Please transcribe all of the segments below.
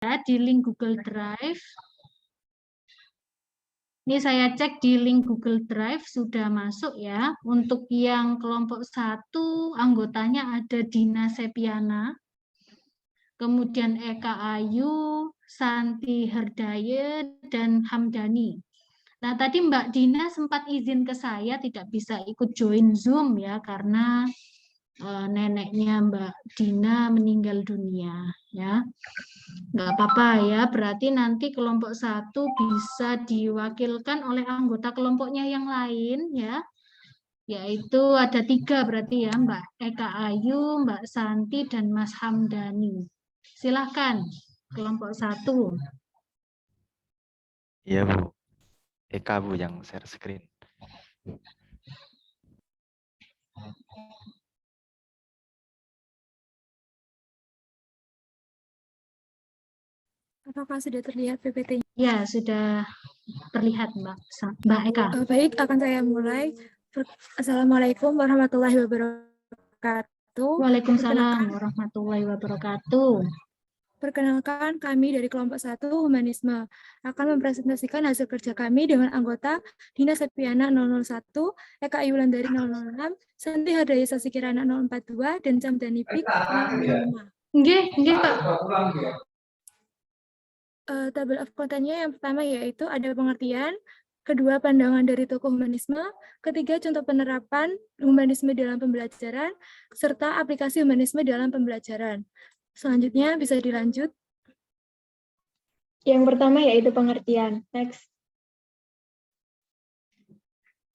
di link Google Drive. Ini saya cek di link Google Drive sudah masuk ya. Untuk yang kelompok 1 anggotanya ada Dina Sepiana, kemudian Eka Ayu, Santi Herdaye, dan Hamdani. Nah, tadi Mbak Dina sempat izin ke saya tidak bisa ikut join Zoom ya, karena neneknya Mbak Dina meninggal dunia ya. Nggak apa-apa ya, berarti nanti kelompok 1 bisa diwakilkan oleh anggota kelompoknya yang lain ya, yaitu ada 3 berarti ya, Mbak Eka Ayu, Mbak Santi, dan Mas Hamdani. Silahkan kelompok 1. Iya Bu, Eka Bu yang share screen. Apakah sudah terlihat PPT-nya? Ya, sudah terlihat Mbak Eka. Baik, akan saya mulai. Assalamualaikum warahmatullahi wabarakatuh. Waalaikumsalam warahmatullahi wabarakatuh. Perkenalkan, kami dari kelompok 1 Humanisme akan mempresentasikan hasil kerja kami dengan anggota Dina Sepiana 001, Eka Ayulandari 006, Santi Hardaya Sasikirana 042, dan Camdani Pik 005. Nggih, Kak. Table of content-nya yang pertama yaitu ada pengertian, kedua pandangan dari tokoh humanisme, ketiga contoh penerapan humanisme dalam pembelajaran, serta aplikasi humanisme dalam pembelajaran. Selanjutnya bisa dilanjut. Yang pertama yaitu pengertian. Next.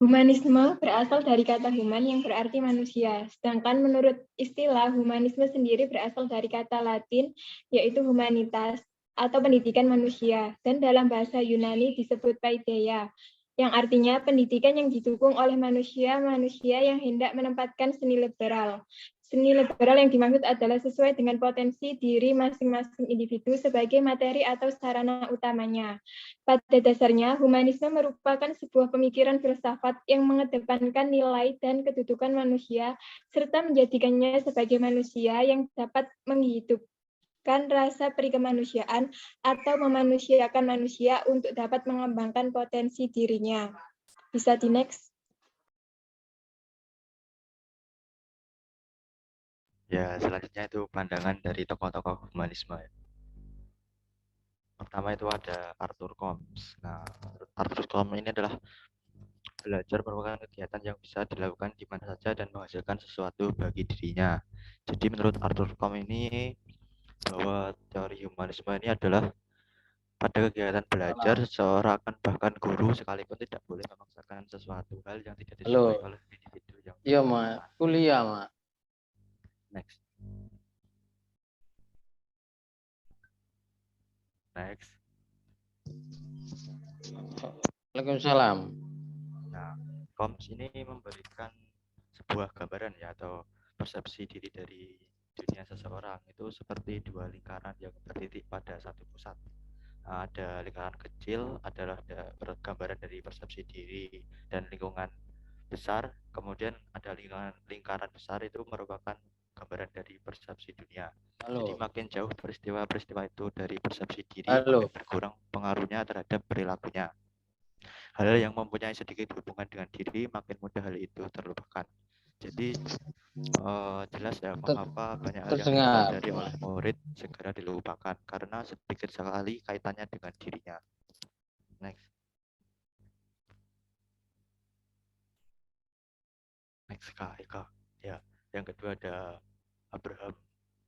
Humanisme berasal dari kata human yang berarti manusia. Sedangkan menurut istilah humanisme sendiri berasal dari kata Latin yaitu humanitas atau pendidikan manusia. Dan dalam bahasa Yunani disebut paideia, yang artinya pendidikan yang didukung oleh manusia-manusia yang hendak menempatkan seni liberal. Seni liberal yang dimaksud adalah sesuai dengan potensi diri masing-masing individu sebagai materi atau sarana utamanya. Pada dasarnya, humanisme merupakan sebuah pemikiran filsafat yang mengedepankan nilai dan kedudukan manusia, serta menjadikannya sebagai manusia yang dapat menghidupkan rasa perikemanusiaan atau memanusiakan manusia untuk dapat mengembangkan potensi dirinya. Bisa di next. Ya, selanjutnya itu pandangan dari tokoh-tokoh humanisme. Pertama itu ada Arthur Combs. Nah, Arthur Combs ini adalah belajar merupakan kegiatan yang bisa dilakukan di mana saja dan menghasilkan sesuatu bagi dirinya. Jadi menurut Arthur Combs ini bahwa teori humanisme ini adalah pada kegiatan belajar seseorang bahkan guru sekalipun tidak boleh memaksakan sesuatu hal yang tidak disukai oleh individu yang iya Mak, kuliah Mak. Next. Waalaikumsalam. Nah, Combs ini memberikan sebuah gambaran ya atau persepsi diri dari dunia seseorang itu seperti dua lingkaran yang bertitik pada satu pusat. Nah, ada lingkaran kecil adalah gambaran dari persepsi diri dan lingkungan besar, kemudian ada lingkaran besar itu merupakan gambaran dari persepsi dunia. Jadi makin jauh peristiwa-peristiwa itu dari persepsi diri, makin berkurang pengaruhnya terhadap perilakunya. Hal yang mempunyai sedikit hubungan dengan diri, makin mudah hal itu terlupakan. Jadi jelas ya mengapa banyak hal yang dipelajari oleh murid segera dilupakan karena sedikit sekali kaitannya dengan dirinya. Next. Next Eka. Ya, yang kedua ada Abraham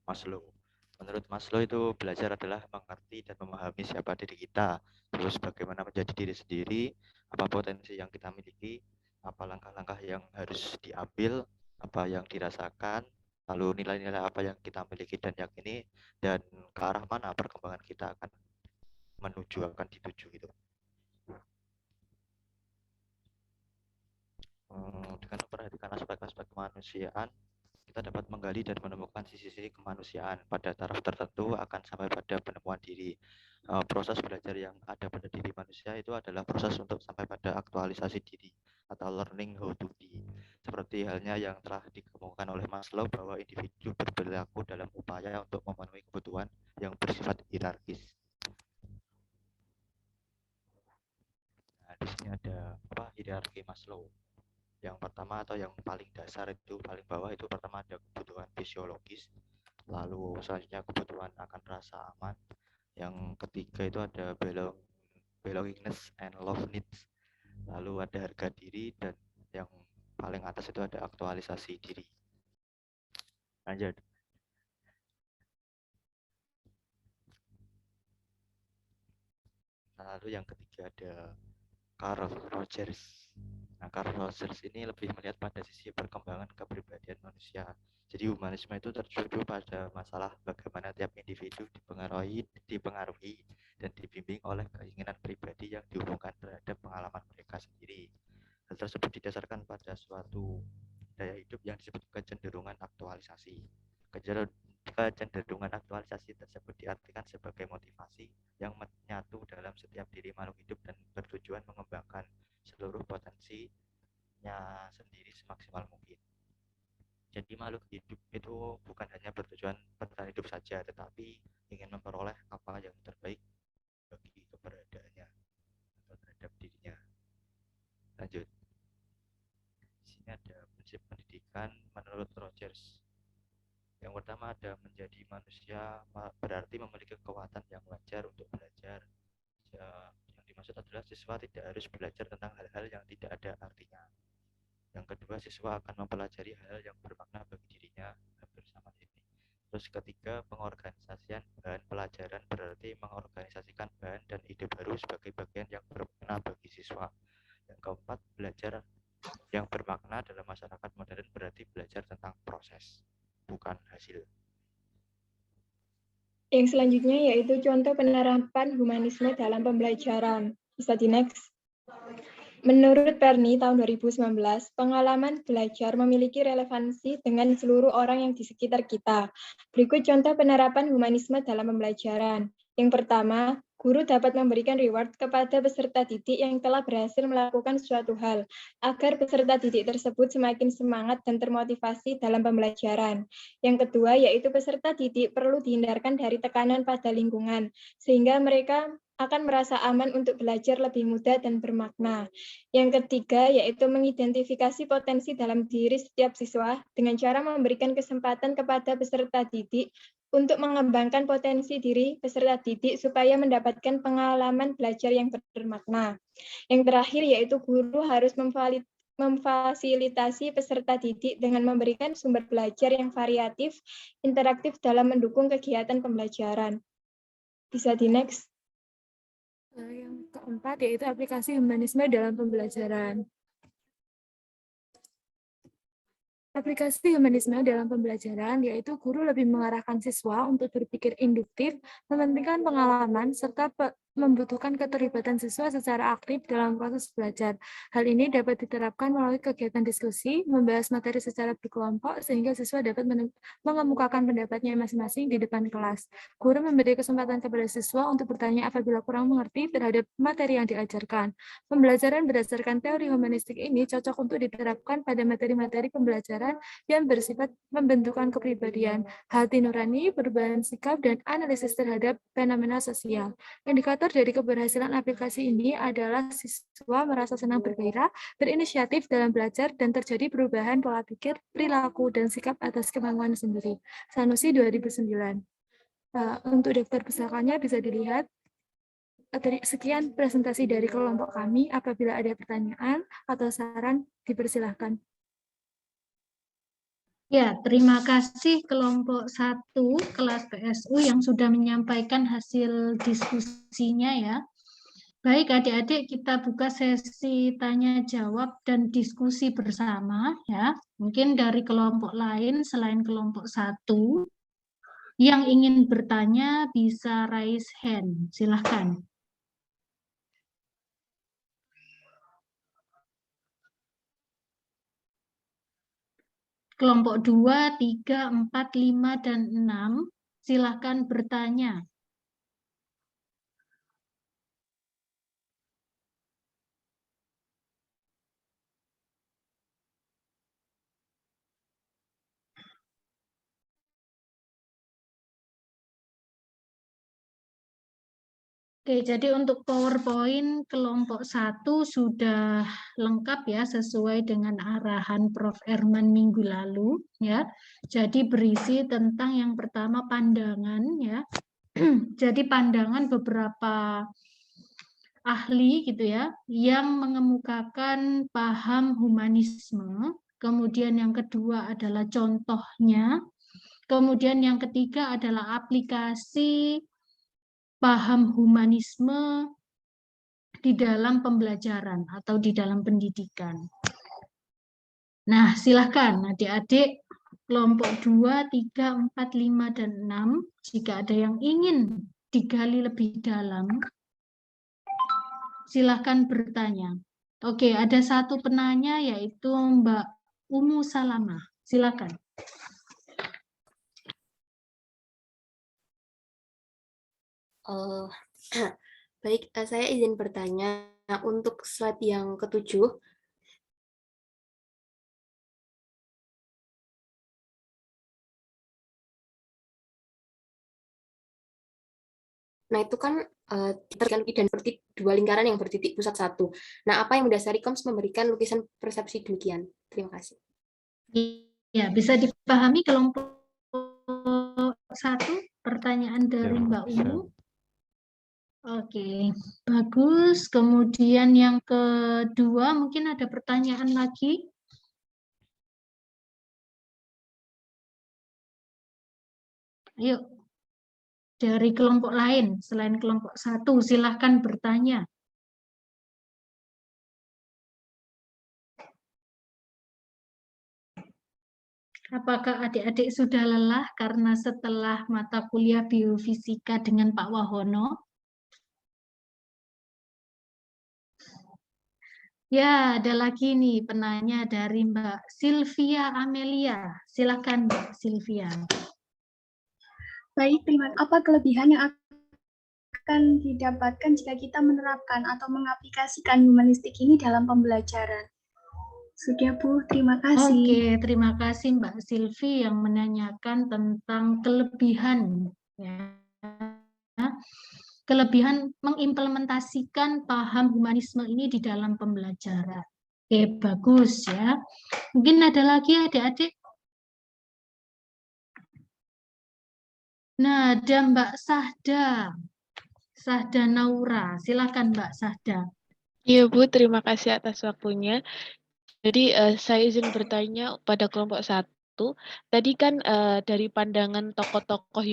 Maslow. Menurut Maslow itu belajar adalah mengerti dan memahami siapa diri kita, terus bagaimana menjadi diri sendiri, apa potensi yang kita miliki, apa langkah-langkah yang harus diambil, apa yang dirasakan, lalu nilai-nilai apa yang kita miliki dan yakini, dan ke arah mana perkembangan kita akan dituju gitu. Dengan memperhatikan aspek-aspek kemanusiaan, kita dapat menggali dan menemukan sisi-sisi kemanusiaan. Pada taraf tertentu akan sampai pada penemuan diri. Proses belajar yang ada pada diri manusia itu adalah proses untuk sampai pada aktualisasi diri atau learning how to be. Seperti halnya yang telah dikemukakan oleh Maslow bahwa individu berperilaku dalam upaya untuk memenuhi kebutuhan yang bersifat hierarkis. Nah, di sini ada hierarki Maslow. Yang pertama atau yang paling dasar itu paling bawah itu pertama ada kebutuhan fisiologis, lalu selanjutnya kebutuhan akan rasa aman, yang ketiga itu ada belongingness and love needs, lalu ada harga diri, dan yang paling atas itu ada aktualisasi diri. Lanjut. Lalu yang ketiga ada Carl Rogers. Nah, Carl Rogers ini lebih melihat pada sisi perkembangan kepribadian manusia. Jadi humanisme itu tertuju pada masalah bagaimana tiap individu dipengaruhi dan dibimbing oleh keinginan pribadi yang dihubungkan terhadap pengalaman mereka sendiri. Hal tersebut didasarkan pada suatu daya hidup yang disebut kecenderungan aktualisasi. Kecenderungan aktualisasi tersebut diartikan sebagai motivasi yang menyatu dalam setiap diri makhluk hidup dan bertujuan mengembangkan seluruh potensinya sendiri semaksimal mungkin. Jadi makhluk hidup itu bukan hanya bertujuan bertahan hidup saja, tetapi ingin memperoleh apa yang terbaik bagi keberadaannya atau terhadap dirinya. Lanjut. Di sini ada prinsip pendidikan menurut Rogers. Yang pertama ada menjadi manusia berarti memiliki kekuatan yang wajar untuk belajar. Yang dimaksud adalah siswa tidak harus belajar tentang hal-hal yang tidak ada artinya. Yang kedua, siswa akan mempelajari hal yang bermakna bagi dirinya bersama ini. Terus ketiga, pengorganisasian bahan pelajaran berarti mengorganisasikan bahan dan ide baru sebagai bagian yang bermakna bagi siswa. Yang keempat, belajar yang bermakna dalam masyarakat modern berarti belajar tentang proses, bukan hasil. Yang selanjutnya yaitu contoh penerapan humanisme dalam pembelajaran. Bisa di next. Menurut Perni tahun 2019, pengalaman belajar memiliki relevansi dengan seluruh orang yang di sekitar kita. Berikut contoh penerapan humanisme dalam pembelajaran. Yang pertama, guru dapat memberikan reward kepada peserta didik yang telah berhasil melakukan suatu hal, agar peserta didik tersebut semakin semangat dan termotivasi dalam pembelajaran. Yang kedua, yaitu peserta didik perlu dihindarkan dari tekanan pada lingkungan, sehingga mereka akan merasa aman untuk belajar lebih mudah dan bermakna. Yang ketiga, yaitu mengidentifikasi potensi dalam diri setiap siswa dengan cara memberikan kesempatan kepada peserta didik untuk mengembangkan potensi diri peserta didik supaya mendapatkan pengalaman belajar yang bermakna. Yang terakhir, yaitu guru harus memfasilitasi peserta didik dengan memberikan sumber belajar yang variatif, interaktif dalam mendukung kegiatan pembelajaran. Bisa di next. Yang keempat yaitu aplikasi humanisme dalam pembelajaran. Aplikasi humanisme dalam pembelajaran yaitu guru lebih mengarahkan siswa untuk berpikir induktif, mementingkan pengalaman, serta membutuhkan keterlibatan siswa secara aktif dalam proses belajar. Hal ini dapat diterapkan melalui kegiatan diskusi, membahas materi secara berkelompok, sehingga siswa dapat mengemukakan pendapatnya masing-masing di depan kelas. Guru memberi kesempatan kepada siswa untuk bertanya apabila kurang mengerti terhadap materi yang diajarkan. Pembelajaran berdasarkan teori humanistik ini cocok untuk diterapkan pada materi-materi pembelajaran yang bersifat pembentukan kepribadian, hati nurani, perubahan sikap, dan analisis terhadap fenomena sosial. Indikator dari keberhasilan aplikasi ini adalah siswa merasa senang bergairah, berinisiatif dalam belajar, dan terjadi perubahan pola pikir, perilaku, dan sikap atas kemampuan sendiri. Sanusi 2009. Untuk daftar pustakannya bisa dilihat. Sekian presentasi dari kelompok kami. Apabila ada pertanyaan atau saran, dipersilahkan. Ya, terima kasih kelompok 1 kelas PSU yang sudah menyampaikan hasil diskusinya ya. Baik adik-adik, kita buka sesi tanya jawab dan diskusi bersama ya. Mungkin dari kelompok lain selain kelompok 1 yang ingin bertanya bisa raise hand. Silahkan. Kelompok 2, 3, 4, 5, dan 6, silakan bertanya. Oke, jadi untuk PowerPoint kelompok 1 sudah lengkap ya sesuai dengan arahan Prof. Erman minggu lalu ya. Jadi berisi tentang yang pertama pandangan ya. Jadi pandangan beberapa ahli gitu ya yang mengemukakan paham humanisme. Kemudian yang kedua adalah contohnya. Kemudian yang ketiga adalah aplikasi paham humanisme di dalam pembelajaran atau di dalam pendidikan. Nah, silahkan adik-adik kelompok 2, 3, 4, 5, dan 6, jika ada yang ingin digali lebih dalam, silahkan bertanya. Oke, ada satu penanya yaitu Mbak Umu Salamah. Silakan. Baik, saya izin bertanya untuk slide yang ke-7. Nah, itu kan dan seperti dua lingkaran yang bertitik pusat satu. Nah, apa yang mendasari KOMS memberikan lukisan persepsi demikian? Terima kasih. Ya, bisa dipahami kelompok 1 pertanyaan dari Mbak Umu. Oke, bagus. Kemudian yang kedua, mungkin ada pertanyaan lagi. Ayo, dari kelompok lain, selain kelompok 1, silahkan bertanya. Apakah adik-adik sudah lelah karena setelah mata kuliah biofisika dengan Pak Wahono? Ya, ada lagi nih penanya dari Mbak Sylvia Amelia. Silakan Mbak Sylvia. Baik, apa kelebihan yang akan didapatkan jika kita menerapkan atau mengaplikasikan humanistik ini dalam pembelajaran? Sudah Bu, terima kasih. Oke, terima kasih Mbak Sylvie yang menanyakan tentang kelebihan ya. Kelebihan mengimplementasikan paham humanisme ini di dalam pembelajaran. Oke, bagus ya. Mungkin ada lagi adik-adik? Nah, ada Mbak Sahda. Sahda Naura. Silakan Mbak Sahda. Iya Bu, terima kasih atas waktunya. Jadi saya izin bertanya pada kelompok 1. Tadi kan dari pandangan tokoh-tokoh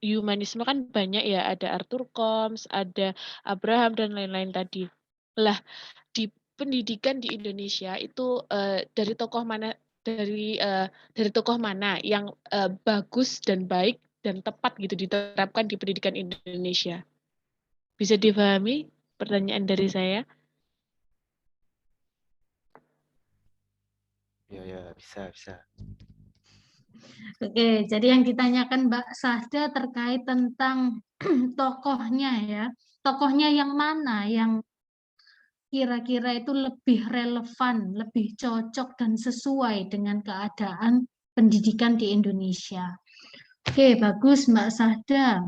humanisme kan banyak ya, ada Arthur Combs, ada Abraham dan lain-lain tadi. Lah di pendidikan di Indonesia itu dari tokoh mana yang bagus dan baik dan tepat gitu diterapkan di pendidikan Indonesia. Bisa dipahami pertanyaan dari saya? Ya, bisa. Oke, jadi yang ditanyakan Mbak Sahda terkait tentang tokohnya ya. Tokohnya yang mana yang kira-kira itu lebih relevan, lebih cocok dan sesuai dengan keadaan pendidikan di Indonesia. Oke, bagus Mbak Sahda.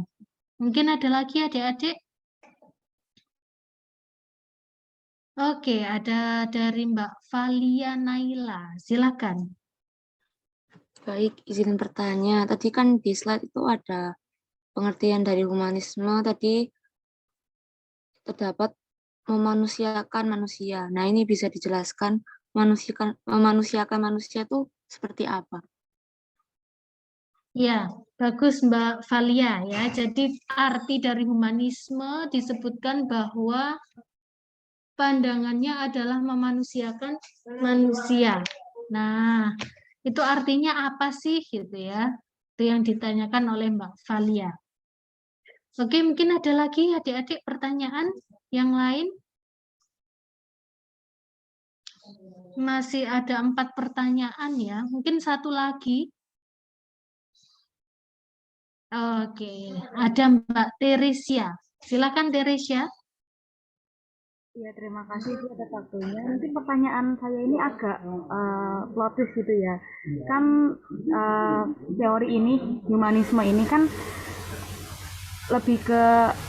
Mungkin ada lagi adik-adik? Oke, ada dari Mbak Valia Naila. Silakan. Baik, izin bertanya. Tadi kan di slide itu ada pengertian dari humanisme tadi terdapat memanusiakan manusia. Nah, ini bisa dijelaskan memanusiakan manusia itu seperti apa? Ya, bagus Mbak Valia ya. Jadi arti dari humanisme disebutkan bahwa pandangannya adalah memanusiakan manusia. Nah, itu artinya apa sih gitu ya? Itu yang ditanyakan oleh Mbak Valia. Oke, mungkin ada lagi adik-adik pertanyaan yang lain? Masih ada 4 pertanyaan ya. Mungkin satu lagi. Oke, ada Mbak Teresia. Silakan Teresia. Ya, terima kasih Bu atas waktunya. Mungkin pertanyaan saya ini agak plot twist gitu ya. Kan teori ini, humanisme ini kan lebih ke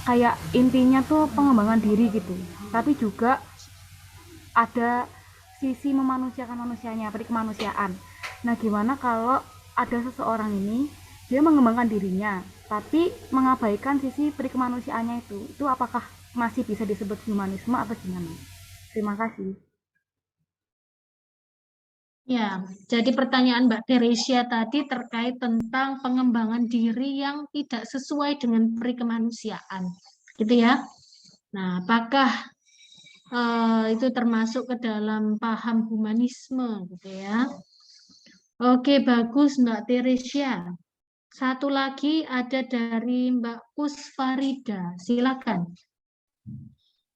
kayak intinya tuh pengembangan diri gitu. Tapi juga ada sisi memanusiakan manusianya, perikemanusiaan. Nah, gimana kalau ada seseorang ini dia mengembangkan dirinya, tapi mengabaikan sisi perikemanusiaannya itu? Itu apakah masih bisa disebut humanisme atau gimana? Terima kasih. Ya, jadi pertanyaan Mbak Teresia tadi terkait tentang pengembangan diri yang tidak sesuai dengan perikemanusiaan, gitu ya. Nah, apakah itu termasuk ke dalam paham humanisme, gitu ya? Oke, bagus Mbak Teresia. Satu lagi ada dari Mbak Kusfarida, silakan.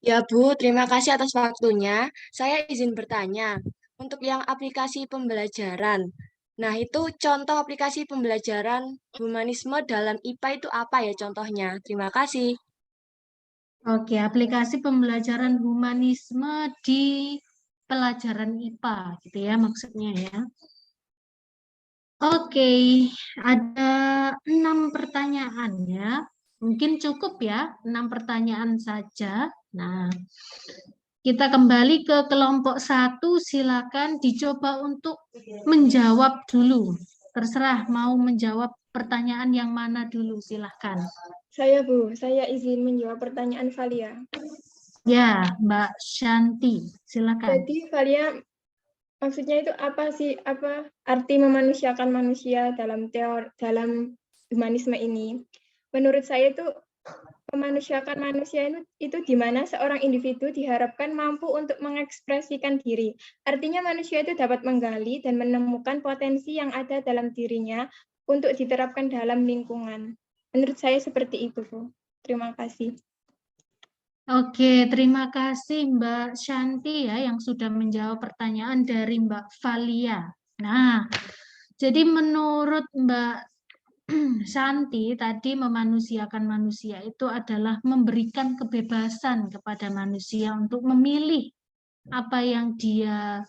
Ya Bu, terima kasih atas waktunya. Saya izin bertanya, untuk yang aplikasi pembelajaran, nah itu contoh aplikasi pembelajaran humanisme dalam IPA itu apa ya contohnya? Terima kasih. Oke, aplikasi pembelajaran humanisme di pelajaran IPA, gitu ya maksudnya ya. Oke, ada 6 pertanyaan ya. Mungkin cukup ya, 6 pertanyaan saja. Nah, kita kembali ke kelompok 1, silakan dicoba untuk menjawab dulu. Terserah mau menjawab pertanyaan yang mana dulu, silakan. Saya Bu, saya izin menjawab pertanyaan Valia. Ya, Mbak Shanti, silakan. Jadi Valia, maksudnya itu apa sih, apa arti memanusiakan manusia dalam dalam humanisme ini? Menurut saya itu memanusiakan manusia itu di mana seorang individu diharapkan mampu untuk mengekspresikan diri. Artinya manusia itu dapat menggali dan menemukan potensi yang ada dalam dirinya untuk diterapkan dalam lingkungan. Menurut saya seperti itu, Bu. Terima kasih. Oke, terima kasih Mbak Shanti ya yang sudah menjawab pertanyaan dari Mbak Valia. Nah, jadi menurut Mbak Shanti tadi memanusiakan manusia itu adalah memberikan kebebasan kepada manusia untuk memilih apa yang dia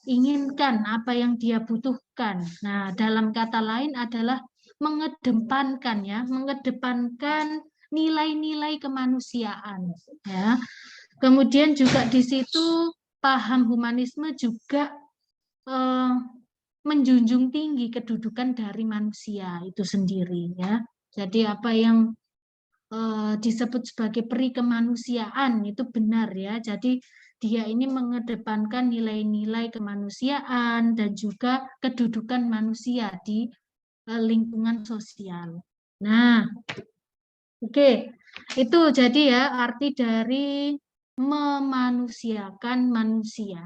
inginkan, apa yang dia butuhkan. Nah, dalam kata lain adalah mengedepankan ya, mengedepankan nilai-nilai kemanusiaan ya. Kemudian juga di situ paham humanisme juga menjunjung tinggi kedudukan dari manusia itu sendiri ya. Jadi apa yang disebut sebagai peri kemanusiaan itu benar ya. Jadi dia ini mengedepankan nilai-nilai kemanusiaan dan juga kedudukan manusia di lingkungan sosial. Nah, oke. Itu jadi ya arti dari memanusiakan manusia.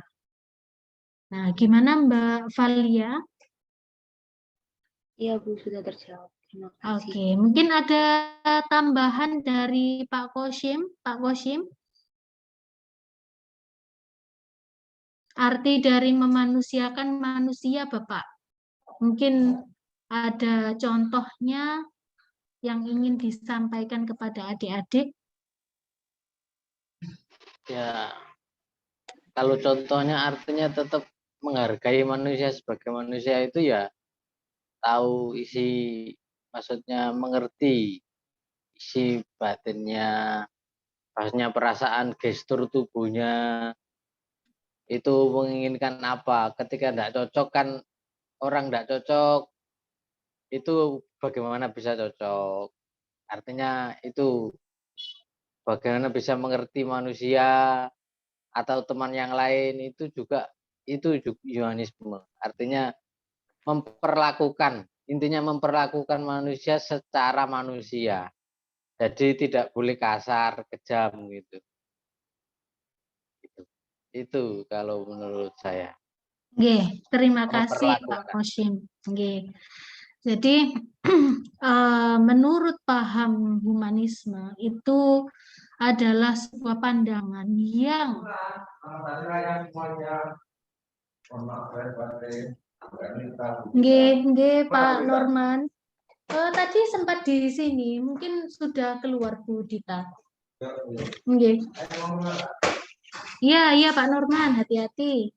Nah, gimana Mbak Valia? Iya Bu, sudah terjawab. Terima kasih. Oke, mungkin ada tambahan dari Pak Koshim. Pak Koshim? Arti dari memanusiakan manusia, Bapak. Mungkin ada contohnya yang ingin disampaikan kepada adik-adik. Ya, kalau contohnya artinya tetap menghargai manusia sebagai manusia itu ya tahu isi, maksudnya mengerti isi batinnya, maksudnya perasaan, gestur tubuhnya itu menginginkan apa. Ketika tidak cocok kan, orang tidak cocok itu bagaimana bisa cocok. Artinya itu bagaimana bisa mengerti manusia atau teman yang lain, itu juga humanisme. Artinya memperlakukan, intinya memperlakukan manusia secara manusia. Jadi tidak boleh kasar, kejam gitu. Itu kalau menurut saya. Oke, terima kasih Pak Koshim. Oke. Jadi menurut paham humanisme itu adalah sebuah pandangan yang Pak Norman. Tadi sempat di sini, mungkin sudah keluar Bu Dita. Iya Pak Norman, hati-hati.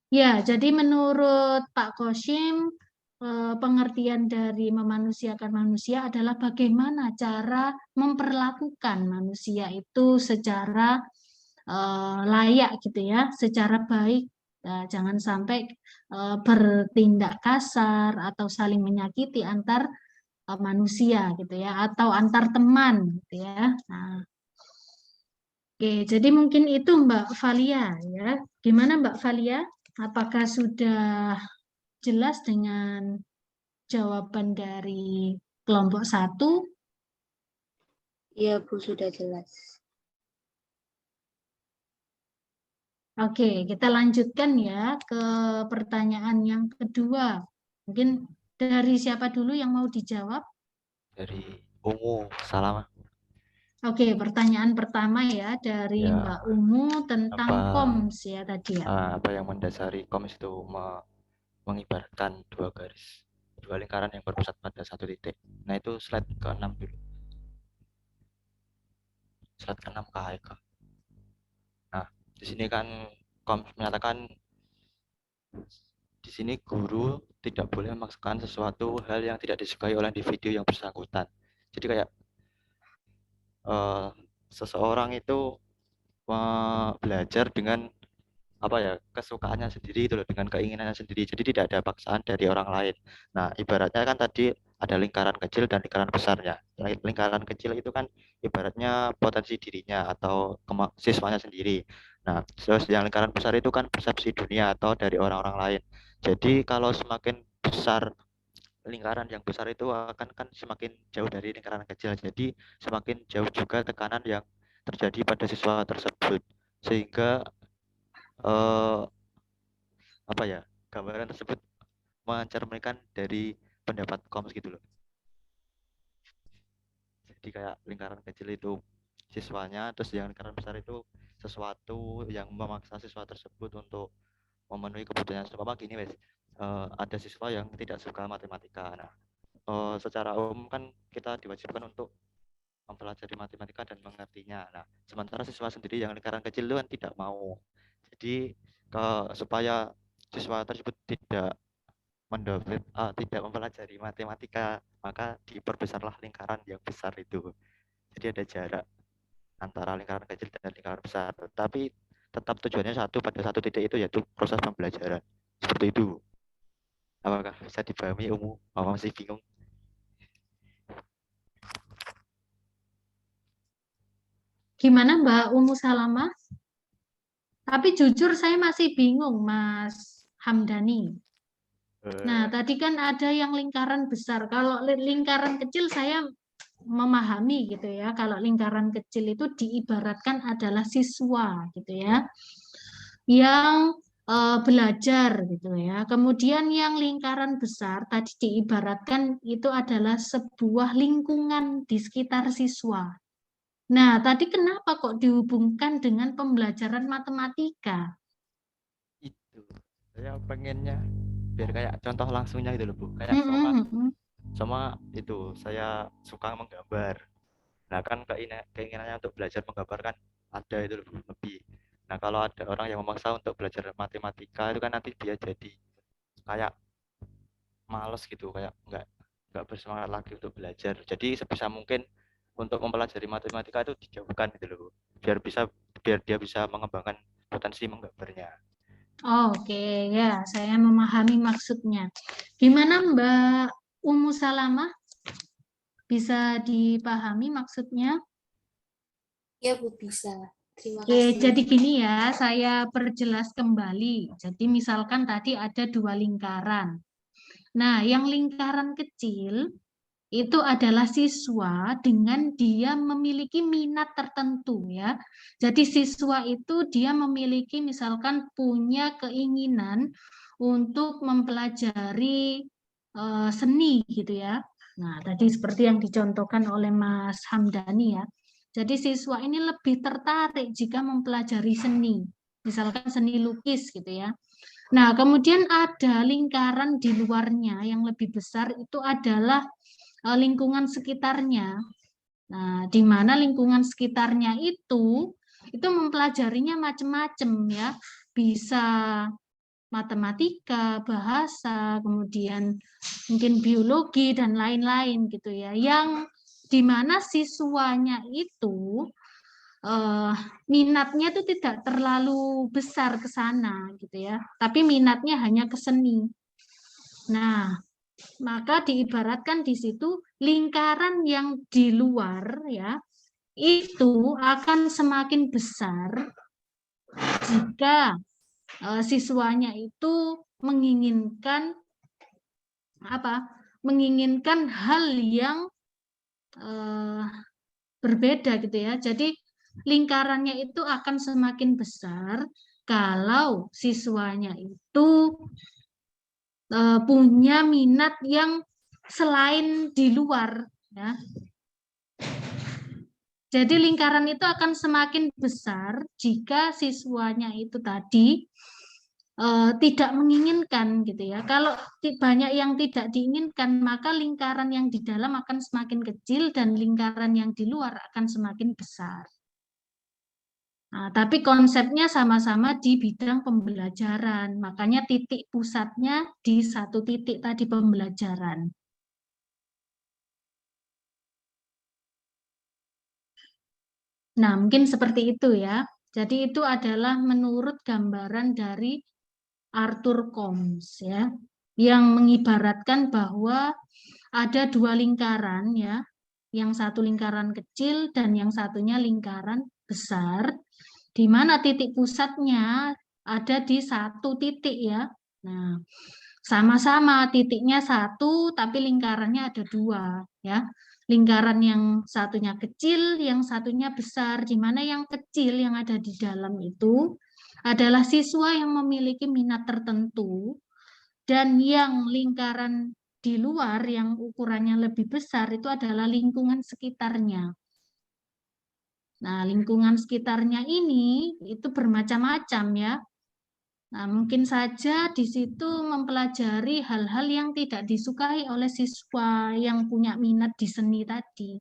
Ya, jadi menurut Pak Koshim, pengertian dari memanusiakan manusia adalah bagaimana cara memperlakukan manusia itu secara layak gitu ya, secara baik. Jangan sampai bertindak kasar atau saling menyakiti antar manusia gitu ya, atau antar teman gitu ya. Nah, oke, jadi mungkin itu Mbak Valia ya. Gimana Mbak Valia? Apakah sudah jelas dengan jawaban dari kelompok 1? Iya, Bu, sudah jelas. Oke, kita lanjutkan ya ke pertanyaan yang kedua. Mungkin dari siapa dulu yang mau dijawab? Dari Ungu Salama. Oke, pertanyaan pertama ya dari Ya, Mbak Ungu tentang apa koms ya tadi ya. apa yang mendasari koms itu mengibaratkan dua lingkaran yang berpusat pada satu titik. Nah, itu slide ke-6 dulu. Slide ke-6 KHK. Nah, di sini kan koms menyatakan di sini guru tidak boleh memaksakan sesuatu hal yang tidak disukai oleh individu yang bersangkutan. Jadi kayak seseorang itu belajar dengan apa ya, kesukaannya sendiri itu loh, dengan keinginannya sendiri. Jadi tidak ada paksaan dari orang lain. Nah, ibaratnya kan tadi ada lingkaran kecil dan lingkaran besarnya. Lingkaran kecil itu kan ibaratnya potensi dirinya atau siswanya sendiri. Nah, terus yang lingkaran besar itu kan persepsi dunia atau dari orang-orang lain. Jadi kalau semakin besar lingkaran yang besar itu akan kan semakin jauh dari lingkaran kecil. Jadi semakin jauh juga tekanan yang terjadi pada siswa tersebut. Sehingga apa ya, gambaran tersebut mencerminkan dari pendapat koms gitu loh. Jadi kayak lingkaran kecil itu siswanya, terus yang lingkaran besar itu sesuatu yang memaksa siswa tersebut untuk memenuhi kebutuhan. Sebab gini wes, ada siswa yang tidak suka matematika. Nah, secara umum kan kita diwajibkan untuk mempelajari matematika dan mengertinya. Nah, sementara siswa sendiri yang lingkaran kecil itu kan tidak mau. Jadi supaya siswa tersebut tidak tidak mempelajari matematika, maka diperbesarlah lingkaran yang besar itu. Jadi ada jarak antara lingkaran kecil dan lingkaran besar. Tapi tetap tujuannya satu pada satu titik itu, yaitu proses pembelajaran. Seperti itu. Apakah bisa dipahami Ungu? Mama masih bingung. Gimana Mbak Umu Salama? Tapi jujur saya masih bingung Mas Hamdani. Nah, tadi kan ada yang lingkaran besar. Kalau lingkaran kecil saya memahami gitu ya. Kalau lingkaran kecil itu diibaratkan adalah siswa gitu ya. Yang belajar gitu ya. Kemudian yang lingkaran besar tadi diibaratkan itu adalah sebuah lingkungan di sekitar siswa. Nah, tadi kenapa kok dihubungkan dengan pembelajaran matematika? Itu saya pengennya biar kayak contoh langsungnya gitu loh Bu. Kayak sama itu saya suka menggambar. Nah kan keinginannya untuk belajar menggambar kan ada itu loh Bu, lebih. Nah kalau ada orang yang memaksa untuk belajar matematika itu kan nanti dia jadi kayak males gitu, kayak nggak bersemangat lagi untuk belajar. Jadi sebisa mungkin untuk mempelajari matematika itu dijauhkan gitu loh, biar dia bisa mengembangkan potensi menggambarnya. Oke, ya saya memahami maksudnya. Gimana Mbak Umu Salama? Bisa dipahami maksudnya? Ya Bu, bisa. Terima Oke, kasih. jadi gini ya, saya perjelas kembali. Jadi misalkan tadi ada dua lingkaran. Nah, yang lingkaran kecil itu adalah siswa dengan dia memiliki minat tertentu ya. Jadi siswa itu dia memiliki misalkan punya keinginan untuk mempelajari seni gitu ya. Nah, tadi seperti yang dicontohkan oleh Mas Hamdani ya. Jadi siswa ini lebih tertarik jika mempelajari seni, misalkan seni lukis gitu ya. Nah, kemudian ada lingkaran di luarnya yang lebih besar itu adalah lingkungan sekitarnya. Nah, di mana lingkungan sekitarnya itu mempelajarinya macam-macam ya. Bisa matematika, bahasa, kemudian mungkin biologi dan lain-lain gitu ya. Yang dimana siswanya itu minatnya itu tidak terlalu besar ke sana gitu ya, tapi minatnya hanya ke seni. Nah, maka diibaratkan di situ lingkaran yang di luar ya itu akan semakin besar jika siswanya itu menginginkan menginginkan hal yang berbeda gitu ya. Jadi lingkarannya itu akan semakin besar kalau siswanya itu punya minat yang selain di luar ya. Jadi lingkaran itu akan semakin besar jika siswanya itu tadi tidak menginginkan gitu ya. Kalau banyak yang tidak diinginkan, maka lingkaran yang di dalam akan semakin kecil dan lingkaran yang di luar akan semakin besar. Nah, tapi konsepnya sama-sama di bidang pembelajaran, makanya titik pusatnya di satu titik tadi pembelajaran. Nah, mungkin seperti itu ya. Jadi itu adalah menurut gambaran dari Arthur Combs ya, yang mengibaratkan bahwa ada dua lingkaran ya, yang satu lingkaran kecil dan yang satunya lingkaran besar, di mana titik pusatnya ada di satu titik ya. Nah, sama-sama titiknya satu, tapi lingkarannya ada dua ya. Lingkaran yang satunya kecil, yang satunya besar, di mana yang kecil yang ada di dalam itu adalah siswa yang memiliki minat tertentu, dan yang lingkaran di luar yang ukurannya lebih besar itu adalah lingkungan sekitarnya. Nah, lingkungan sekitarnya ini itu bermacam-macam ya. Nah, mungkin saja di situ mempelajari hal-hal yang tidak disukai oleh siswa yang punya minat di seni tadi.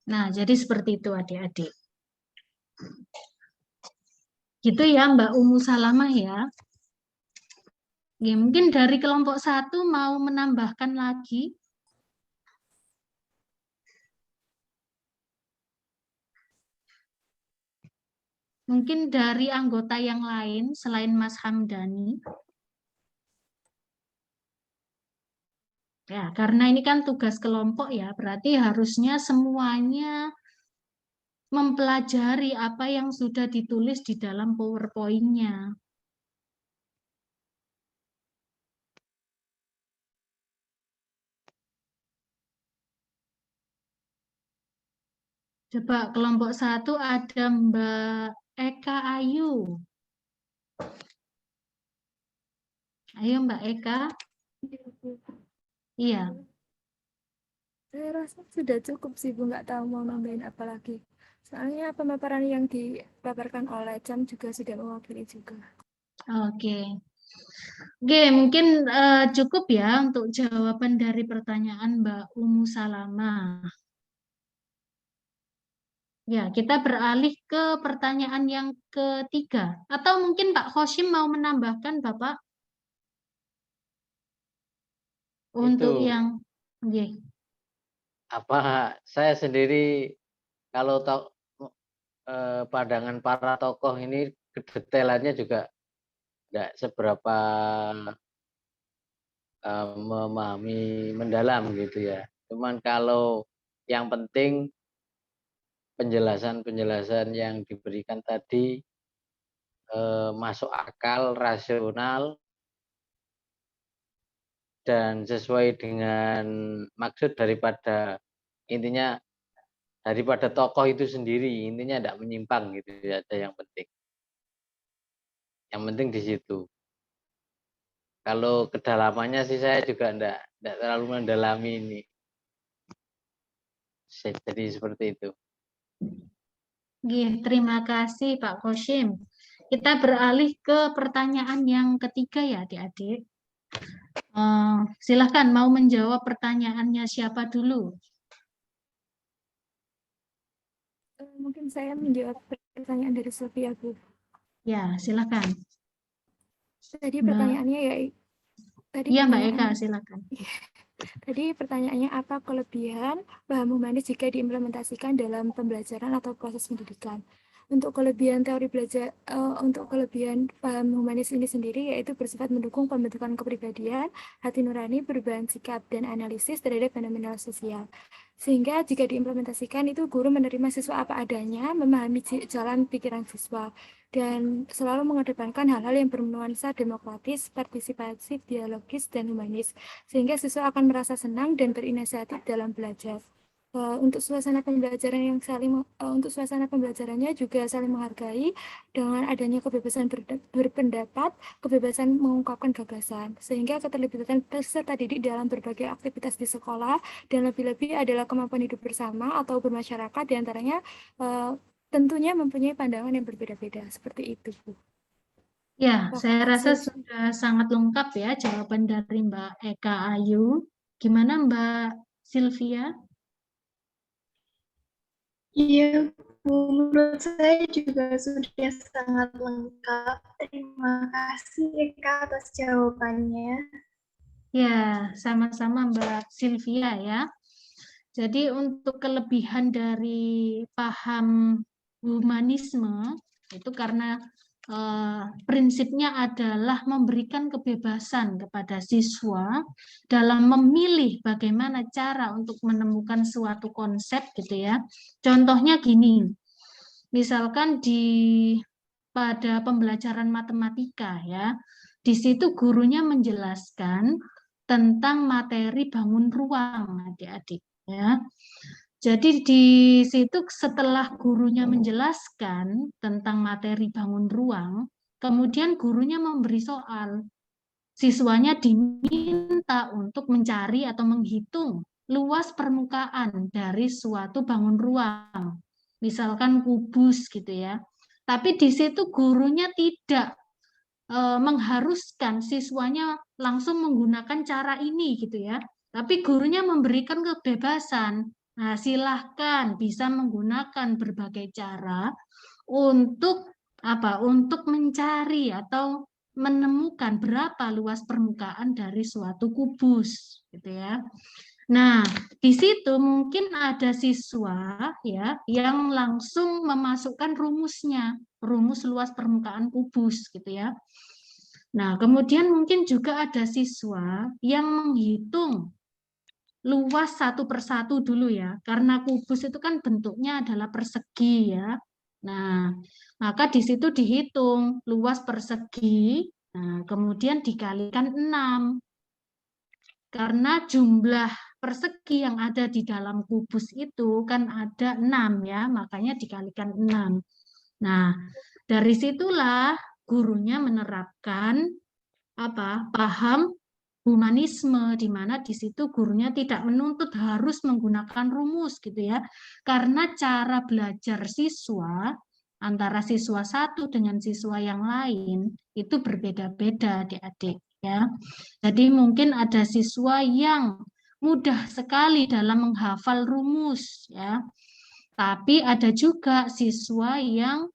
Nah, jadi seperti itu adik-adik. Gitu ya Mbak Umu Salamah ya. Ya, mungkin dari kelompok 1 mau menambahkan lagi. Mungkin dari anggota yang lain selain Mas Hamdani. Ya, karena ini kan tugas kelompok ya, berarti harusnya semuanya mempelajari apa yang sudah ditulis di dalam PowerPoint-nya. Coba kelompok 1 ada Mbak Eka Ayu. Ayo Mbak Eka. Iya. Saya rasa sudah cukup sih Bu, nggak tahu mau nambahin apa lagi. Soalnya pemaparan yang dipaparkan oleh Jam juga sudah mewakili juga. Oke. Oke, mungkin cukup ya untuk jawaban dari pertanyaan Mbak Umu Salamah. Ya, kita beralih ke pertanyaan yang ketiga. Atau mungkin Pak Khoshim mau menambahkan, Bapak? Untuk Itu yang... Oke. saya sendiri kalau pandangan para tokoh ini kedetailannya juga tidak seberapa memahami mendalam gitu ya. Cuman kalau yang penting penjelasan-penjelasan yang diberikan tadi masuk akal, rasional, dan sesuai dengan maksud daripada intinya daripada tokoh itu sendiri, intinya tidak menyimpang gitu ya, yang penting. Yang penting di situ. Kalau kedalamannya sih saya juga tidak terlalu mendalami ini. Jadi seperti itu. Terima kasih Pak Khoshim. Kita beralih ke pertanyaan yang ketiga ya adik-adik. Silahkan mau menjawab pertanyaannya siapa dulu? Mungkin saya menjawab pertanyaan dari Sofia, Bu. Ya, silakan. Tadi Mbak. pertanyaannya ya, Iya, Mbak Eka, silakan. Tadi pertanyaannya apa kelebihan paham humanis jika diimplementasikan dalam pembelajaran atau proses pendidikan? Untuk kelebihan teori belajar, untuk kelebihan paham humanis ini sendiri yaitu bersifat mendukung pembentukan kepribadian, hati nurani, perubahan sikap dan analisis terhadap fenomena sosial. Sehingga jika diimplementasikan itu guru menerima siswa apa adanya, memahami jalan pikiran siswa, dan selalu mengedepankan hal-hal yang bernuansa demokratis, partisipatif, dialogis, dan humanis, sehingga siswa akan merasa senang dan berinisiatif dalam belajar. Untuk suasana pembelajaran yang untuk suasana pembelajarannya juga saling menghargai dengan adanya kebebasan berpendapat, kebebasan mengungkapkan gagasan, sehingga keterlibatan peserta didik dalam berbagai aktivitas di sekolah dan lebih-lebih adalah kemampuan hidup bersama atau bermasyarakat, diantaranya tentunya mempunyai pandangan yang berbeda-beda. Seperti itu, Bu. Ya, Terima saya rasa kasih. sudah sangat lengkap ya jawaban dari Mbak Eka Ayu. Gimana Mbak Sylvia? Iya, Bu, menurut saya juga sudah sangat lengkap. Terima kasih Eka atas jawabannya. Ya, sama-sama Mbak Sylvia ya. Jadi untuk kelebihan dari paham humanisme itu karena prinsipnya adalah memberikan kebebasan kepada siswa dalam memilih bagaimana cara untuk menemukan suatu konsep gitu ya. Contohnya gini, misalkan pada pembelajaran matematika ya, di situ gurunya menjelaskan tentang materi bangun ruang adik-adik ya. Jadi di situ setelah gurunya menjelaskan tentang materi bangun ruang, kemudian gurunya memberi soal. Siswanya diminta untuk mencari atau menghitung luas permukaan dari suatu bangun ruang. Misalkan kubus gitu ya. Tapi di situ gurunya tidak mengharuskan siswanya langsung menggunakan cara ini gitu ya. Tapi gurunya memberikan kebebasan. Nah, silahkan bisa menggunakan berbagai cara untuk apa? Untuk mencari atau menemukan berapa luas permukaan dari suatu kubus, gitu ya. Nah, di situ mungkin ada siswa ya yang langsung memasukkan rumusnya, rumus luas permukaan kubus, gitu ya. Nah, kemudian mungkin juga ada siswa yang menghitung luas satu persatu dulu ya, karena kubus itu kan bentuknya adalah persegi ya. Nah, maka di situ dihitung luas persegi, nah, kemudian dikalikan 6. Karena jumlah persegi yang ada di dalam kubus itu kan ada 6 ya, makanya dikalikan 6. Nah, dari situlah gurunya menerapkan paham humanisme, di mana di situ gurunya tidak menuntut harus menggunakan rumus gitu ya, karena cara belajar siswa antara siswa satu dengan siswa yang lain itu berbeda-beda adik-adik ya. Jadi mungkin ada siswa yang mudah sekali dalam menghafal rumus ya, tapi ada juga siswa yang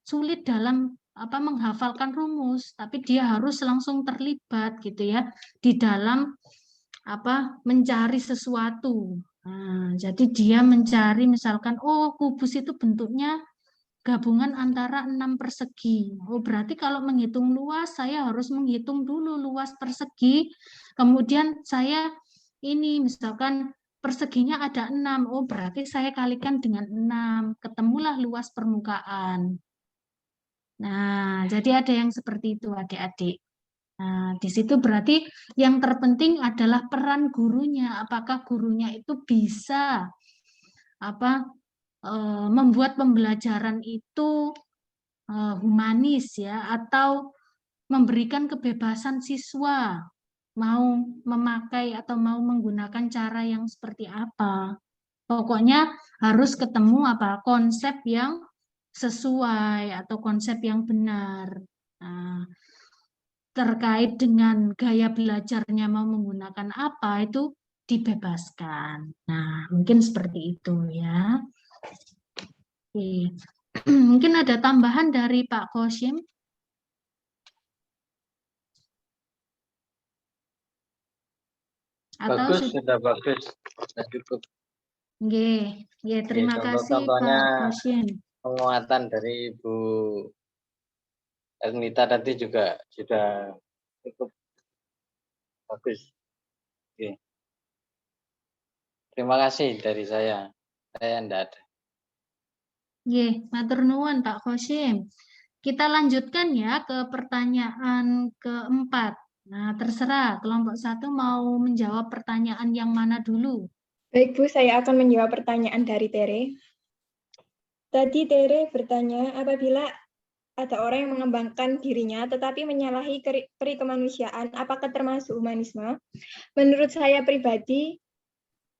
sulit dalam menghafalkan rumus, tapi dia harus langsung terlibat gitu ya di dalam mencari sesuatu. Nah, jadi dia mencari misalkan, oh kubus itu bentuknya gabungan antara 6 persegi. Oh berarti kalau menghitung luas saya harus menghitung dulu luas persegi. Kemudian saya ini misalkan perseginya ada 6. Oh berarti saya kalikan dengan 6. Ketemulah luas permukaan. Nah, jadi ada yang seperti itu adik-adik. Nah, di situ berarti yang terpenting adalah peran gurunya. Apakah gurunya itu bisa membuat pembelajaran itu humanis ya, atau memberikan kebebasan siswa mau memakai atau mau menggunakan cara yang seperti apa. Pokoknya harus ketemu konsep yang sesuai atau konsep yang benar. Nah, terkait dengan gaya belajarnya mau menggunakan apa itu dibebaskan. Nah, mungkin seperti itu ya. Oke. Mungkin ada tambahan dari Pak Kosim? Atau Bagus, sudah bagus, sudah cukup. Nggih, terima kasih Contoh-contohnya Pak Kosim. penguatan dari Bu Ernita tadi juga sudah cukup bagus. Oke. Terima kasih dari saya. Saya enggak ada. Matur nuwun Pak Kosim. Kita lanjutkan ya ke pertanyaan keempat. Nah, terserah kelompok 1 mau menjawab pertanyaan yang mana dulu. Baik Bu, saya akan menjawab pertanyaan dari Tere. Tadi Tere bertanya, apabila ada orang yang mengembangkan dirinya tetapi menyalahi peri kemanusiaan, apakah termasuk humanisme? Menurut saya pribadi,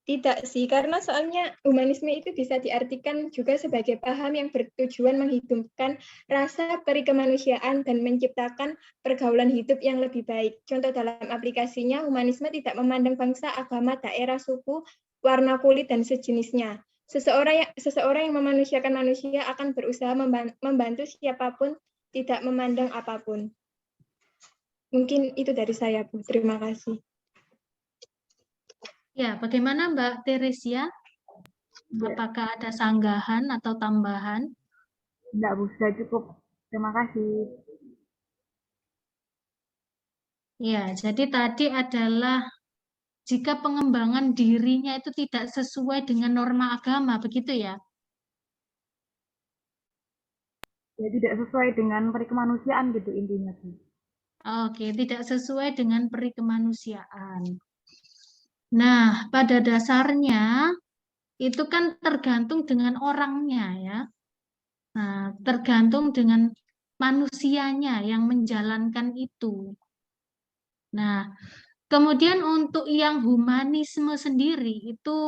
tidak sih, karena soalnya humanisme itu bisa diartikan juga sebagai paham yang bertujuan menghidupkan rasa perikemanusiaan dan menciptakan pergaulan hidup yang lebih baik. Contoh dalam aplikasinya, humanisme tidak memandang bangsa, agama, daerah, suku, warna kulit, dan sejenisnya. Seseorang yang memanusiakan manusia akan berusaha membantu siapapun, tidak memandang apapun. Mungkin itu dari saya, Bu. Terima kasih. Ya, bagaimana Mbak Teresia? Apakah ada sanggahan atau tambahan? Enggak, Bu, sudah cukup. Terima kasih. Ya, jadi tadi adalah jika pengembangan dirinya itu tidak sesuai dengan norma agama, begitu ya? Ya, tidak sesuai dengan perikemanusiaan gitu intinya, Bu. Oke, tidak sesuai dengan perikemanusiaan. Nah, pada dasarnya itu kan tergantung dengan orangnya ya. Nah, tergantung dengan manusianya yang menjalankan itu. Nah, kemudian untuk yang humanisme sendiri itu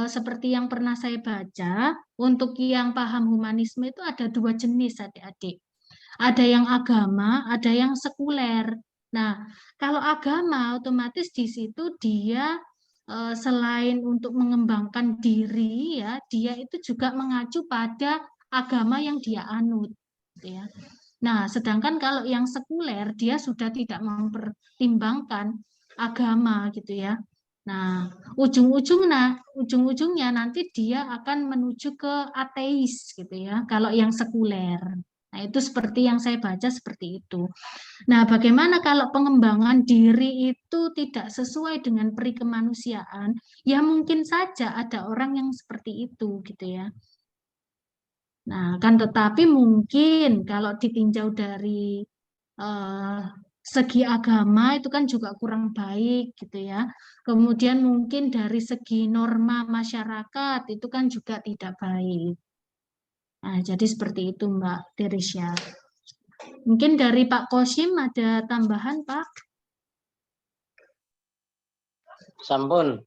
seperti yang pernah saya baca, untuk yang paham humanisme itu ada 2 jenis adik-adik. Ada yang agama, ada yang sekuler. Nah, kalau agama otomatis di situ dia selain untuk mengembangkan diri ya, dia itu juga mengacu pada agama yang dia anut ya. Nah, sedangkan kalau yang sekuler dia sudah tidak mempertimbangkan agama gitu ya. Nah, ujung-ujungnya nanti dia akan menuju ke ateis gitu ya. Kalau yang sekuler. Nah, itu seperti yang saya baca seperti itu. Nah, bagaimana kalau pengembangan diri itu tidak sesuai dengan perikemanusiaan? Ya mungkin saja ada orang yang seperti itu gitu ya. Nah, kan tetapi mungkin kalau ditinjau dari segi agama itu kan juga kurang baik gitu ya. Kemudian mungkin dari segi norma masyarakat itu kan juga tidak baik. Nah, jadi seperti itu Mbak Teresia. Mungkin dari Pak Kosim ada tambahan Pak? Sampun.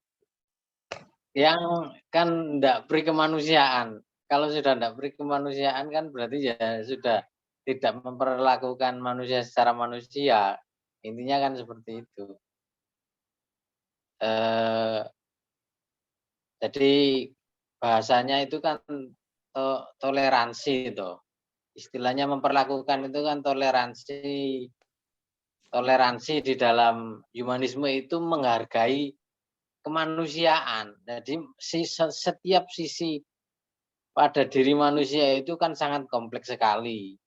Yang kan enggak perikemanusiaan. Kalau sudah enggak perikemanusiaan kan berarti ya sudah tidak memperlakukan manusia secara manusia. Intinya kan seperti itu. Jadi bahasanya itu kan toleransi itu. Istilahnya memperlakukan itu kan toleransi di dalam humanisme itu menghargai kemanusiaan. Jadi setiap sisi pada diri manusia itu kan sangat kompleks sekali.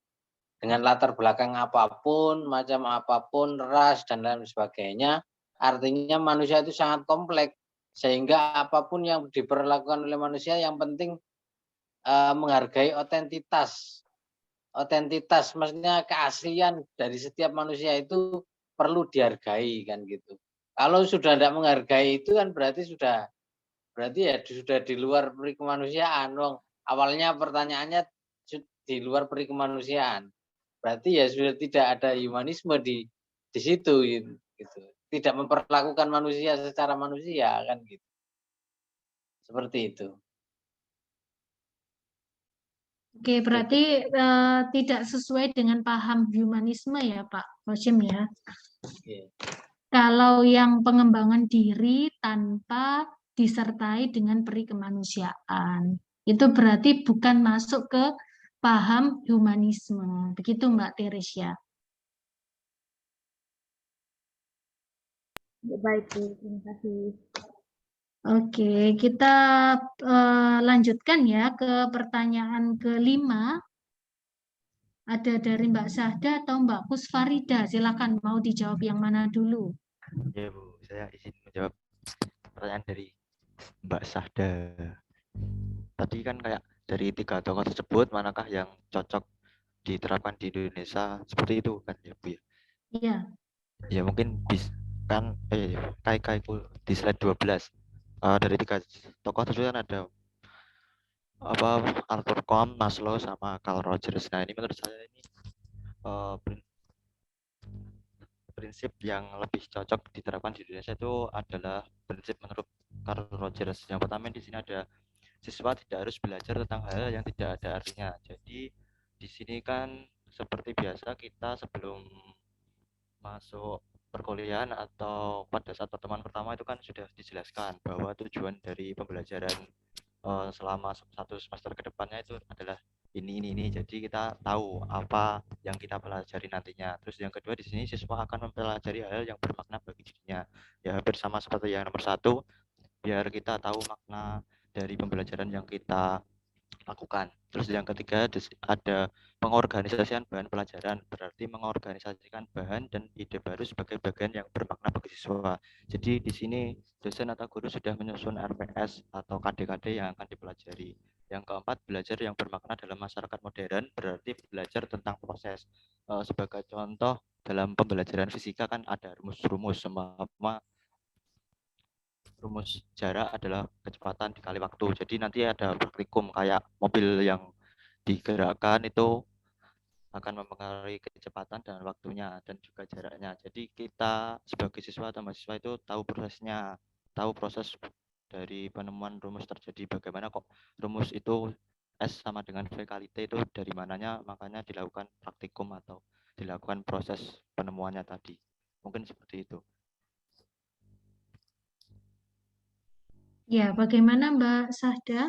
Dengan latar belakang apapun, macam apapun, ras dan lain sebagainya, artinya manusia itu sangat kompleks. Sehingga apapun yang diperlakukan oleh manusia yang penting menghargai otentitas. Otentitas maksudnya keaslian dari setiap manusia itu perlu dihargai kan gitu. Kalau sudah tidak menghargai itu kan berarti sudah di luar peri kemanusiaan. Awalnya pertanyaannya di luar peri kemanusiaan. Berarti ya sudah tidak ada humanisme di situ gitu. Tidak memperlakukan manusia secara manusia kan gitu. Seperti itu. Oke, berarti tidak sesuai dengan paham humanisme ya Pak Kosim ya. Oke. Kalau yang pengembangan diri tanpa disertai dengan peri kemanusiaan, itu berarti bukan masuk ke paham humanisme. Begitu Mbak Teresia. Baik, Bu. Terima kasih. Oke, kita lanjutkan ya ke pertanyaan kelima. Ada dari Mbak Sahda atau Mbak Kusfarida. Silakan, mau dijawab yang mana dulu? Ya Bu, saya izin menjawab pertanyaan dari Mbak Sahda. Tadi kan kayak dari 3 tokoh tersebut, manakah yang cocok diterapkan di Indonesia? Seperti itu kan ya Bu ya? Iya. Ya mungkin kan kayak di slide 12. Dari 3 tokoh tersebut kan ada Arthur Combs, Maslow, sama Carl Rogers. Nah ini menurut saya ini prinsip yang lebih cocok diterapkan di Indonesia itu adalah prinsip menurut Carl Rogers. Yang pertama di sini ada siswa tidak harus belajar tentang hal yang tidak ada artinya. Jadi di sini kan seperti biasa kita sebelum masuk perkuliahan atau pada saat pertemuan pertama itu kan sudah dijelaskan bahwa tujuan dari pembelajaran selama 1 semester ke depannya itu adalah ini. Jadi kita tahu apa yang kita pelajari nantinya. Terus yang kedua di sini siswa akan mempelajari hal yang bermakna bagi dirinya. Ya hampir sama seperti yang nomor 1, biar kita tahu makna dari pembelajaran yang kita lakukan. Terus yang ketiga ada pengorganisasian bahan pelajaran, berarti mengorganisasikan bahan dan ide baru sebagai bagian yang bermakna bagi siswa. Jadi di sini dosen atau guru sudah menyusun RPS atau KD-KD yang akan dipelajari. Yang keempat, belajar yang bermakna dalam masyarakat modern, berarti belajar tentang proses. Sebagai contoh, dalam pembelajaran fisika kan ada rumus-rumus, rumus jarak adalah kecepatan dikali waktu. Jadi nanti ada praktikum kayak mobil yang digerakkan itu akan mempengaruhi kecepatan dan waktunya dan juga jaraknya. Jadi kita sebagai siswa atau mahasiswa itu tahu prosesnya, tahu proses dari penemuan rumus terjadi, bagaimana kok rumus itu S sama dengan V kali T itu dari mananya, makanya dilakukan praktikum atau dilakukan proses penemuannya tadi. Mungkin seperti itu. Ya, bagaimana Mbak Sahda?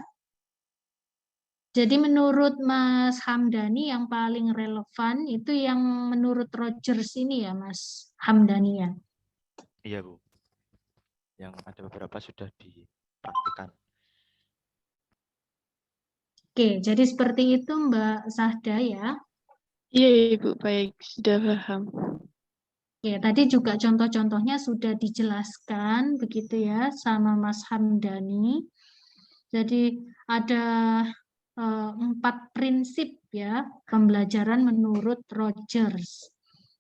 Jadi menurut Mas Hamdani yang paling relevan itu yang menurut Rogers ini ya Mas Hamdani ya? Iya Bu, yang ada beberapa sudah dipraktikkan. Oke, jadi seperti itu Mbak Sahda ya? Iya Ibu, baik, sudah paham. Ya, tadi juga contoh-contohnya sudah dijelaskan begitu ya sama Mas Hamdani. Jadi ada 4 prinsip ya pembelajaran menurut Rogers.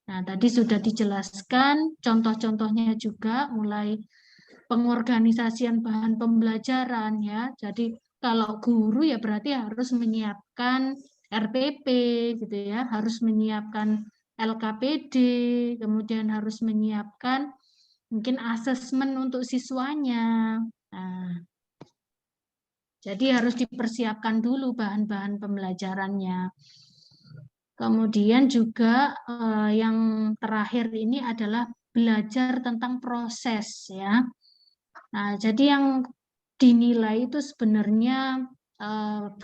Nah, tadi sudah dijelaskan contoh-contohnya juga mulai pengorganisasian bahan pembelajaran ya. Jadi kalau guru ya berarti harus menyiapkan RPP gitu ya, harus menyiapkan LKPD, kemudian harus menyiapkan mungkin asesmen untuk siswanya. Nah, jadi harus dipersiapkan dulu bahan-bahan pembelajarannya. Kemudian juga yang terakhir ini adalah belajar tentang proses ya. Nah, jadi yang dinilai itu sebenarnya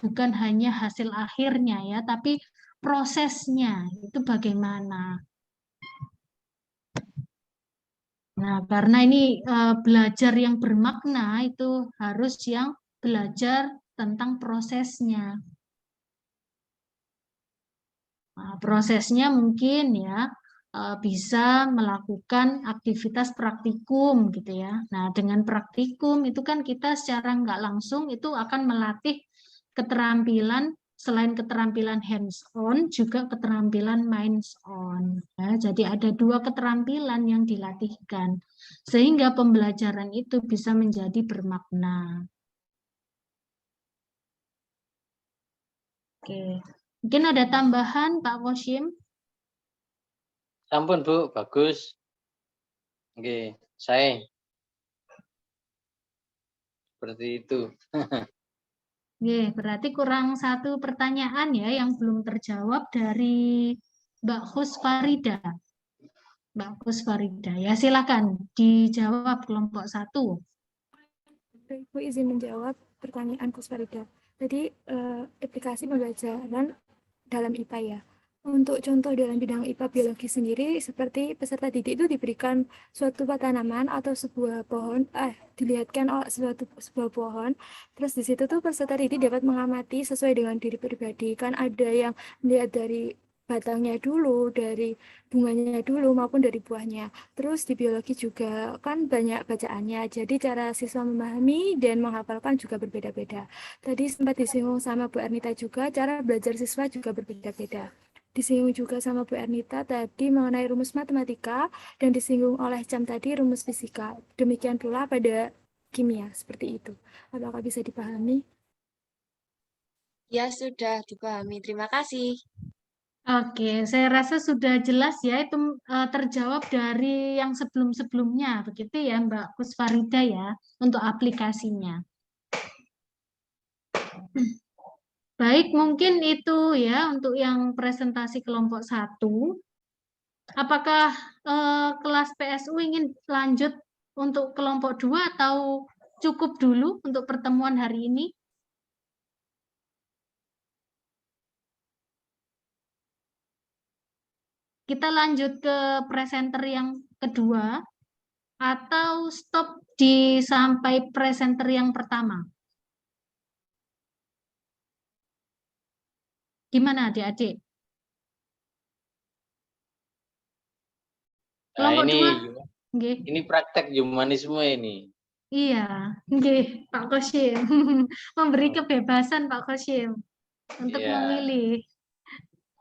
bukan hanya hasil akhirnya ya, tapi prosesnya itu bagaimana. Nah, karena ini belajar yang bermakna itu harus yang belajar tentang prosesnya. Nah, prosesnya mungkin ya bisa melakukan aktivitas praktikum gitu ya. Nah, dengan praktikum itu kan kita secara nggak langsung itu akan melatih keterampilan, selain keterampilan hands-on juga keterampilan minds-on. Ya, jadi ada 2 keterampilan yang dilatihkan sehingga pembelajaran itu bisa menjadi bermakna. Oke, mungkin ada tambahan Pak Koshim? Sampun Bu, bagus. Oke, saya seperti itu. Berarti kurang 1 pertanyaan ya yang belum terjawab dari Mbak Husfarida. Mbak Kusfarida. Ya, silakan dijawab kelompok 1. Ibu izin menjawab pertanyaan Kusfarida. Tadi aplikasi pembelajaran dalam IPA ya. Untuk contoh dalam bidang IPA biologi sendiri, seperti peserta didik itu diberikan suatu tanaman atau sebuah pohon, dilihatkan sebuah pohon, terus di situ tuh peserta didik dapat mengamati sesuai dengan diri pribadi. Kan ada yang melihat dari batangnya dulu, dari bunganya dulu, maupun dari buahnya. Terus di biologi juga kan banyak bacaannya, jadi cara siswa memahami dan menghafalkan juga berbeda-beda. Tadi sempat disinggung sama Bu Ernita juga, cara belajar siswa juga berbeda-beda. Disinggung juga sama Bu Ernita tadi mengenai rumus matematika, dan disinggung oleh Cam tadi rumus fisika. Demikian pula pada kimia, seperti itu. Apakah bisa dipahami? Ya, sudah dipahami. Terima kasih. Oke, saya rasa sudah jelas ya, itu terjawab dari yang sebelum-sebelumnya, begitu ya Mbak Kusfarida ya, untuk aplikasinya. Baik, mungkin itu ya untuk yang presentasi kelompok 1. Apakah kelas PSU ingin lanjut untuk kelompok 2 atau cukup dulu untuk pertemuan hari ini? Kita lanjut ke presenter yang kedua atau stop di sampai presenter yang pertama? Gimana adik-adik? Kelompok ini 2? Nggih. ini praktek humanisme ini. Iya, nggih, Pak Kosim. Memberi kebebasan Pak Kosim untuk Iya. memilih.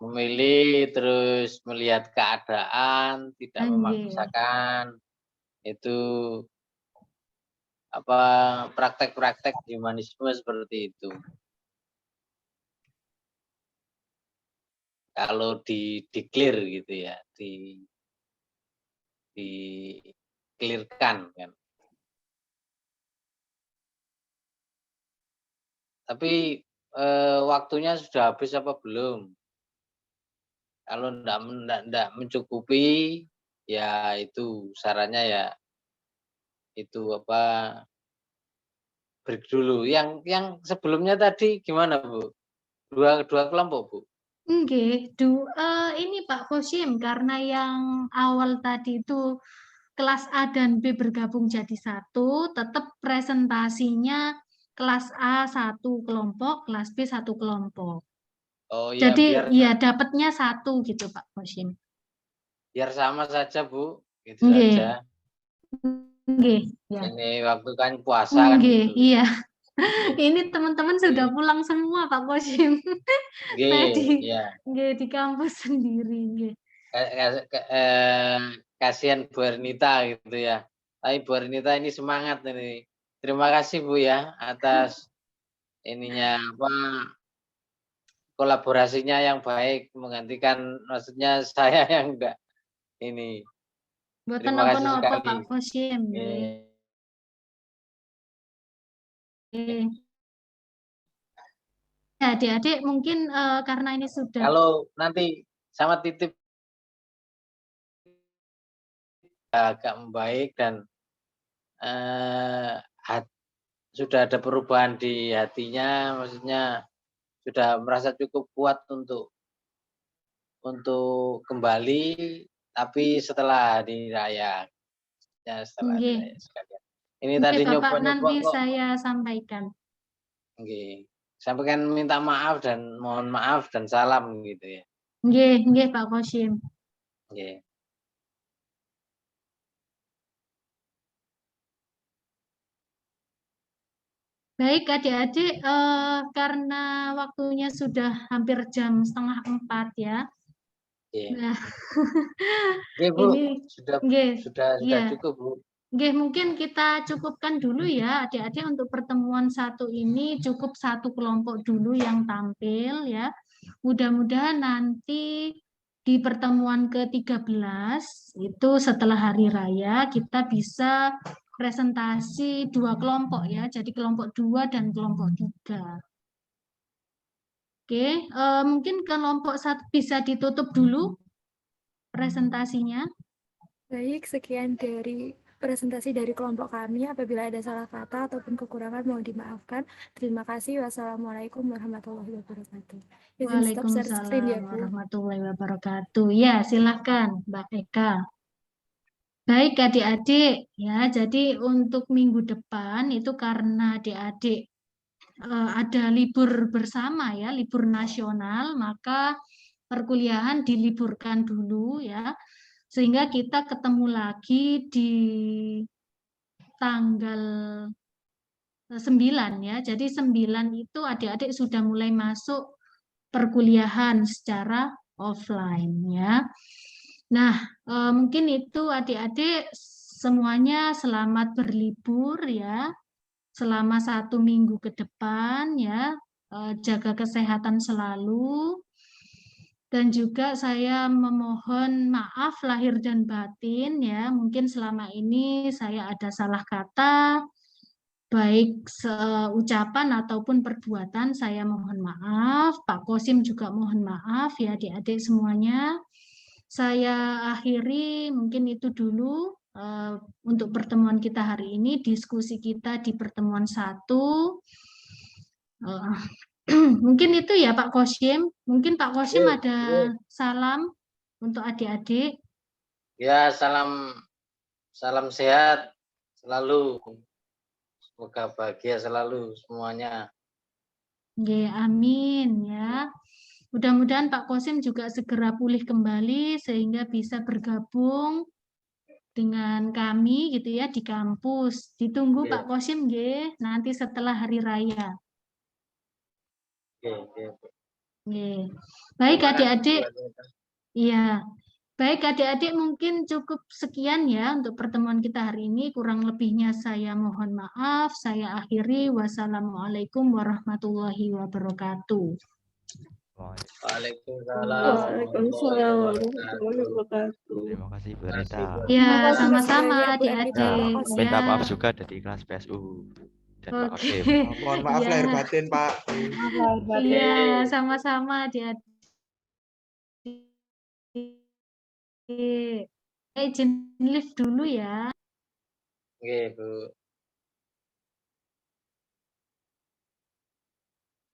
Memilih, terus melihat keadaan, tidak Nggih. memaksakan. Itu apa praktek-praktek humanisme seperti itu. Kalau di-clear gitu ya, di-clearkan kan. Tapi waktunya sudah habis apa belum? Kalau enggak mencukupi, ya itu sarannya ya itu apa break dulu. Yang sebelumnya tadi gimana Bu? Dua kelompok Bu? Nggih, ini Pak Kosim, karena yang awal tadi itu kelas A dan B bergabung jadi satu, tetap presentasinya kelas A satu kelompok, kelas B satu kelompok. Oh ya, Jadi ya dapatnya satu gitu Pak Kosim. Biar sama saja Bu, gitu Nggih. saja. Nggih, ya. Ini waktu kan puasa kan Nggih, gitu. iya. Ini teman-teman sudah pulang semua Pak Kosim. Nggih, di kampus sendiri, nggih. Kasihan Bu Ernita gitu ya. Tapi Bu Ernita ini semangat ini. Terima kasih Bu ya atas ininya apa kolaborasinya yang baik menggantikan maksudnya saya yang enggak ini. Mboten Terima kasih napa-napa sekali. Pak Kosim, nggih. Ya, adik-adik mungkin karena ini sudah Kalau nanti sama titip agak membaik dan sudah ada perubahan di hatinya, maksudnya sudah merasa cukup kuat untuk kembali, tapi setelah hari raya, ya setelah hari raya sekalian. Ini tadi Bapak nyoba-nyoba nanti kok. saya sampaikan. Nggih. Sampaikan minta maaf dan mohon maaf dan salam gitu ya. Nggih, Pak Kosim. Nggih. Baik adik-adik, karena waktunya sudah hampir jam 3:30 ya. Nah, Bu. ini sudah iya. cukup Bu. Nggih, mungkin kita cukupkan dulu ya adik-adik untuk pertemuan satu ini, cukup satu kelompok dulu yang tampil ya. Mudah-mudahan nanti di pertemuan ke-13 itu setelah hari raya kita bisa presentasi 2 kelompok ya, jadi kelompok 2 dan kelompok 3. Oke, mungkin kelompok 1 bisa ditutup dulu presentasinya. Baik, sekian dari presentasi dari kelompok kami. Apabila ada salah kata ataupun kekurangan mohon dimaafkan. Terima kasih. Wassalamualaikum warahmatullahi wabarakatuh. Izin stop share screen ya, Waalaikumsalam Bu. warahmatullahi wabarakatuh. Ya, silakan Mbak Eka. Baik adik-adik, ya, jadi untuk minggu depan itu karena adik-adik ada libur bersama ya, libur nasional, maka perkuliahan diliburkan dulu ya, sehingga kita ketemu lagi di tanggal 9 ya. Jadi 9 itu adik-adik sudah mulai masuk perkuliahan secara offline ya. Nah, mungkin itu adik-adik semuanya selamat berlibur ya, selama 1 minggu ke depan ya, jaga kesehatan selalu. Dan juga saya memohon maaf lahir dan batin ya, mungkin selama ini saya ada salah kata, baik ucapan ataupun perbuatan, saya mohon maaf. Pak Kosim juga mohon maaf ya adik-adik semuanya. Saya akhiri mungkin itu dulu untuk pertemuan kita hari ini, diskusi kita di pertemuan 1. Mungkin itu ya Pak Kosim. Mungkin Pak Kosim ada salam untuk adik-adik. Ya, salam sehat selalu. Semoga bahagia selalu semuanya. Nggih, amin ya. Mudah-mudahan Pak Kosim juga segera pulih kembali sehingga bisa bergabung dengan kami gitu ya di kampus. Ditunggu Oke. Pak Kosim nggih, nanti setelah hari raya. Oke. Nggih. Baik adik-adik. Iya. Baik adik-adik, mungkin cukup sekian ya untuk pertemuan kita hari ini. Kurang lebihnya saya mohon maaf. Saya akhiri. Wassalamualaikum warahmatullahi wabarakatuh. Waalaikumsalam. warahmatullahi wabarakatuh. Terima kasih Bu Rita. Ya, kasih sama-sama banyak, Bu adik-adik. Ernita, Pak Kosim. Minta Ya. maaf juga dari kelas PSU dan Pak Oke. Kosim. Mohon maaf Ya. lahir batin, Pak. Iya, sama-sama adik-adik. Izin lift dulu ya. Oke, Bu.